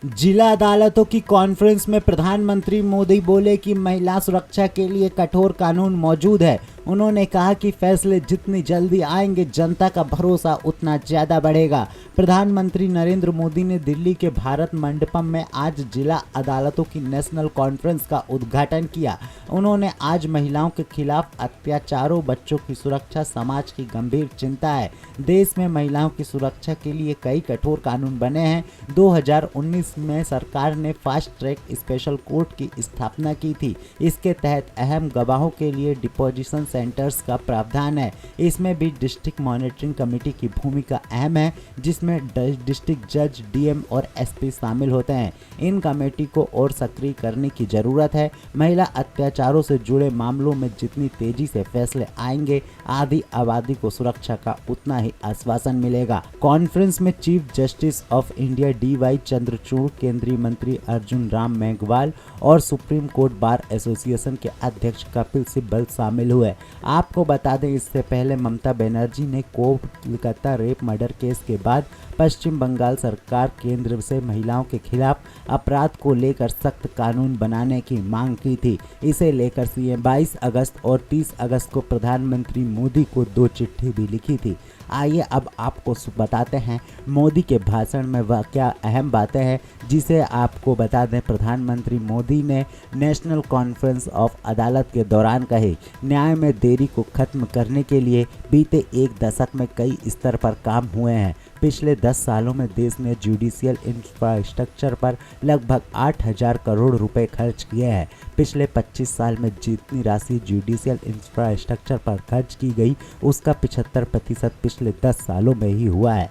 जिला अदालतों की कॉन्फ्रेंस में प्रधानमंत्री मोदी बोले कि महिला सुरक्षा के लिए कठोर कानून मौजूद है। उन्होंने कहा कि फैसले जितनी जल्दी आएंगे जनता का भरोसा उतना ज़्यादा बढ़ेगा। प्रधानमंत्री नरेंद्र मोदी ने दिल्ली के भारत मंडपम में आज जिला अदालतों की नेशनल कॉन्फ्रेंस का उद्घाटन किया। उन्होंने आज महिलाओं के खिलाफ अत्याचारों, बच्चों की सुरक्षा समाज की गंभीर चिंता है। देश में महिलाओं की सुरक्षा के लिए कई कठोर कानून बने हैं। 2019 में सरकार ने फास्ट ट्रैक स्पेशल कोर्ट की स्थापना की थी। इसके तहत अहम गवाहों के लिए डिपोजिशन सेंटर्स का प्रावधान है। इसमें भी डिस्ट्रिक्ट मॉनिटरिंग कमेटी की भूमिका अहम है, जिसमें डिस्ट्रिक्ट जज, डीएम और एसपी शामिल होते हैं। इन कमेटी को और सक्रिय करने की जरूरत है। महिला अत्याचारों से जुड़े मामलों में जितनी तेजी से फैसले आएंगे, आधी आबादी को सुरक्षा का उतना ही आश्वासन मिलेगा। कॉन्फ्रेंस में chief justice of India DY Chandrachud, केंद्रीय मंत्री अर्जुन राम मेघवाल और सुप्रीम कोर्ट बार एसोसिएशन के अध्यक्ष कपिल सिब्बल शामिल हुए। आपको बता दें, इससे पहले ममता बनर्जी ने कोलकाता रेप मर्डर केस के बाद पश्चिम बंगाल सरकार केंद्र से महिलाओं के खिलाफ अपराध को लेकर सख्त कानून बनाने की मांग की थी। इसे लेकर सीएम 22 अगस्त और 30 अगस्त को प्रधानमंत्री मोदी को 2 चिट्ठी भी लिखी थी। आइए अब आपको बताते हैं मोदी के भाषण में वह क्या अहम बातें हैं, जिसे आपको बता दें प्रधानमंत्री मोदी ने नेशनल कॉन्फ्रेंस ऑफ अदालत के दौरान कहे। न्याय में देरी को खत्म करने के लिए बीते एक दशक में कई स्तर पर काम हुए हैं। पिछले 10 सालों में देश ने जुडिशियल इंफ्रास्ट्रक्चर पर लगभग 8,000 करोड़ रुपए खर्च किए हैं। पिछले 25 साल में जितनी राशि जुडिशियल इंफ्रास्ट्रक्चर पर खर्च की गई, उसका 75% पिछले 10 सालों में ही हुआ है।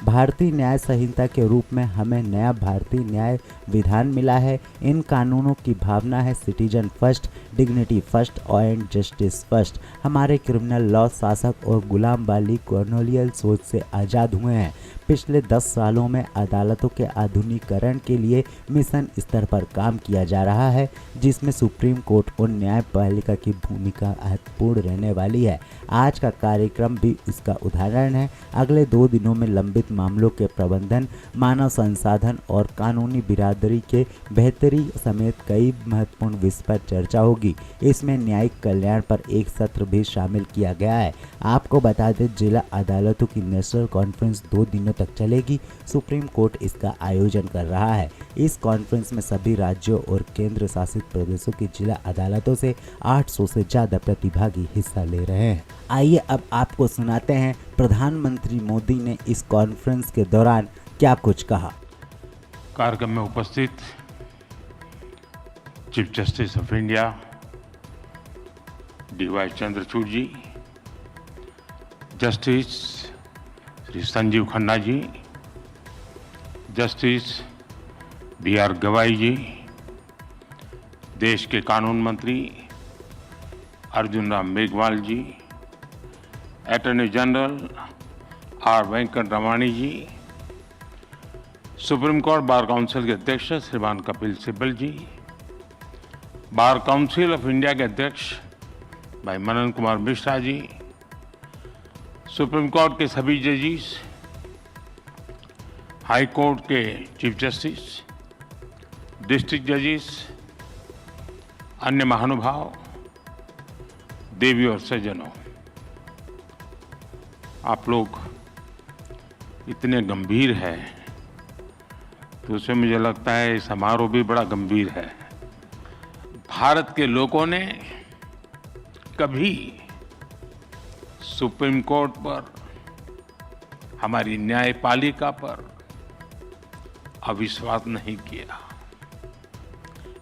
भारतीय न्याय संहिता के रूप में हमें नया भारतीय न्याय विधान मिला है। इन कानूनों की भावना है citizen first, dignity first and justice first. हमारे क्रिमिनल लॉ शासक और गुलाम वाली कॉलोनियल सोच से आज़ाद हुए हैं। पिछले 10 सालों में अदालतों के आधुनिकीकरण के लिए मिशन स्तर पर काम किया जा रहा है, जिसमें सुप्रीम कोर्ट और न्यायपालिका की भूमिका महत्वपूर्ण रहने वाली है। आज का कार्यक्रम भी इसका उदाहरण है। अगले 2 दिनों में लंबित मामलों के प्रबंधन, मानव संसाधन और कानूनी बिरादरी के बेहतरी समेत कई महत्वपूर्ण विषय पर चर्चा होगी। इसमें न्यायिक कल्याण पर एक सत्र भी शामिल किया गया है। आपको बता दें, जिला अदालतों की नेशनल कॉन्फ्रेंस 2 दिनों तक चलेगी। सुप्रीम कोर्ट इसका आयोजन कर रहा है। इस कॉन्फ्रेंस में सभी राज्यों और केंद्र शासित प्रदेशों की जिला अदालतों से 800 से ज़्यादा प्रतिभागी हिस्सा ले रहे हैं। आइए अब आपको सुनाते हैं प्रधानमंत्री मोदी ने इस कॉन्फ्रेंस के दौरान क्या कुछ कहा। कार्यक्रम में उपस्थित chief justice of India DY Chandrachud ji, justice Shri Sanjiv Khanna ji, justice BR Gavai ji, देश के कानून मंत्री Arjun Ram Meghwal ji, attorney general R Venkat Ramani ji, supreme court bar council के अध्यक्ष श्रीमान Kapil Sibal ji, bar council of India के अध्यक्ष भाई मनन कुमार मिश्रा जी, सुप्रीम कोर्ट के सभी जजिस, हाई कोर्ट के चीफ जस्टिस, डिस्ट्रिक्ट जजिस, अन्य महानुभाव, देवी और सज्जनों, आप लोग इतने गंभीर हैं तो उसमें मुझे लगता है समारोह भी बड़ा गंभीर है। भारत के लोगों ने कभी सुप्रीम कोर्ट पर, हमारी न्यायपालिका पर अविश्वास नहीं किया।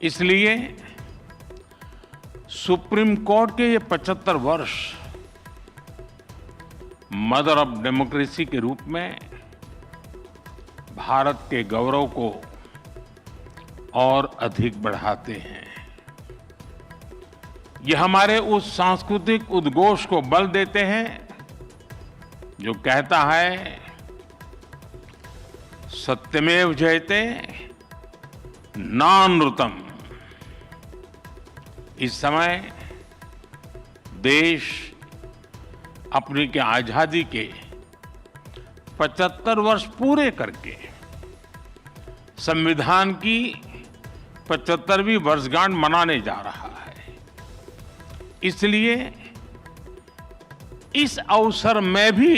इसलिए सुप्रीम कोर्ट के ये 75 वर्ष मदर ऑफ डेमोक्रेसी के रूप में भारत के गौरव को और अधिक बढ़ाते हैं। ये हमारे उस सांस्कृतिक उद्घोष को बल देते हैं जो कहता है सत्यमेव जयते नानृतम। इस समय देश अपनी के आजादी के 75 वर्ष पूरे करके संविधान की 75वीं वर्षगांठ मनाने जा रहा है। इसलिए इस अवसर में भी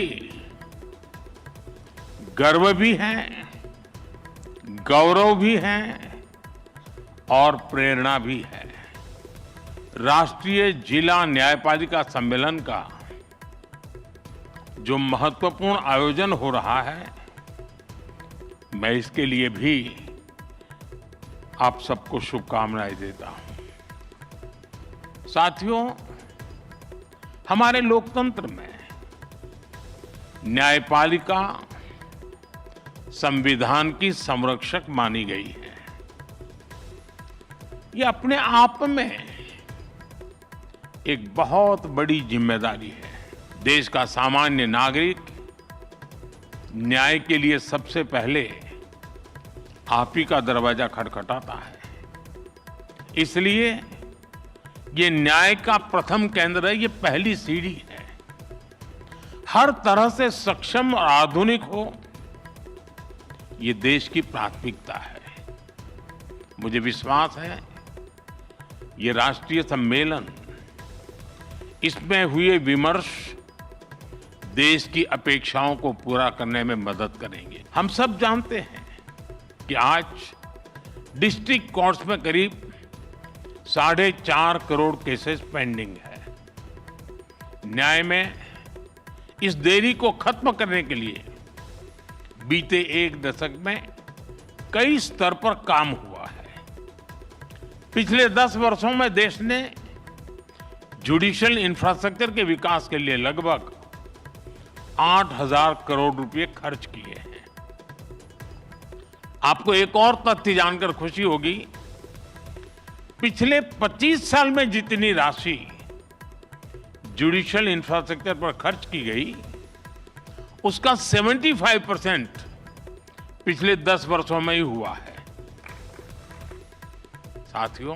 गर्व भी है, गौरव भी है और प्रेरणा भी है। राष्ट्रीय जिला न्यायपालिका सम्मेलन का जो महत्वपूर्ण आयोजन हो रहा है, मैं इसके लिए भी आप सबको शुभकामनाएं देता हूं। साथियों, हमारे लोकतंत्र में न्यायपालिका संविधान की संरक्षक मानी गई है। ये अपने आप में एक बहुत बड़ी जिम्मेदारी है। देश का सामान्य नागरिक न्याय के लिए सबसे पहले आप ही का दरवाजा खटखटाता है। इसलिए ये न्याय का प्रथम केंद्र है, ये पहली सीढ़ी है। हर तरह से सक्षम और आधुनिक हो, ये देश की प्राथमिकता है। मुझे विश्वास है ये राष्ट्रीय सम्मेलन, इसमें हुए विमर्श देश की अपेक्षाओं को पूरा करने में मदद करेंगे। हम सब जानते हैं कि आज डिस्ट्रिक्ट कोर्ट्स में करीब 4.5 करोड़ केसेस पेंडिंग है। न्याय में इस देरी को खत्म करने के लिए बीते एक दशक में कई स्तर पर काम हुआ है। पिछले 10 वर्षों में देश ने जुडिशियल इंफ्रास्ट्रक्चर के विकास के लिए लगभग 8,000 करोड़ रुपए खर्च किए हैं। आपको एक और तथ्य जानकर खुशी होगी, पिछले 25 साल में जितनी राशि जुडिशियल इंफ्रास्ट्रक्चर पर खर्च की गई, उसका 75% पिछले 10 वर्षों में ही हुआ है। साथियों,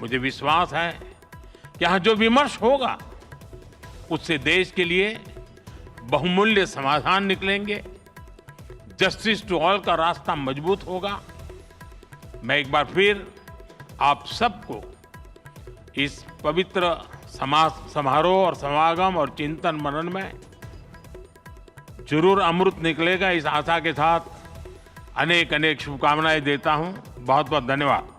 मुझे विश्वास है कि यहां जो विमर्श होगा उससे देश के लिए बहुमूल्य समाधान निकलेंगे। जस्टिस टू ऑल का रास्ता मजबूत होगा। मैं एक बार फिर आप सबको इस पवित्र समारोह और समागम और चिंतन मनन में जरूर अमृत निकलेगा, इस आशा के साथ अनेक अनेक शुभकामनाएं देता हूं। बहुत बहुत धन्यवाद।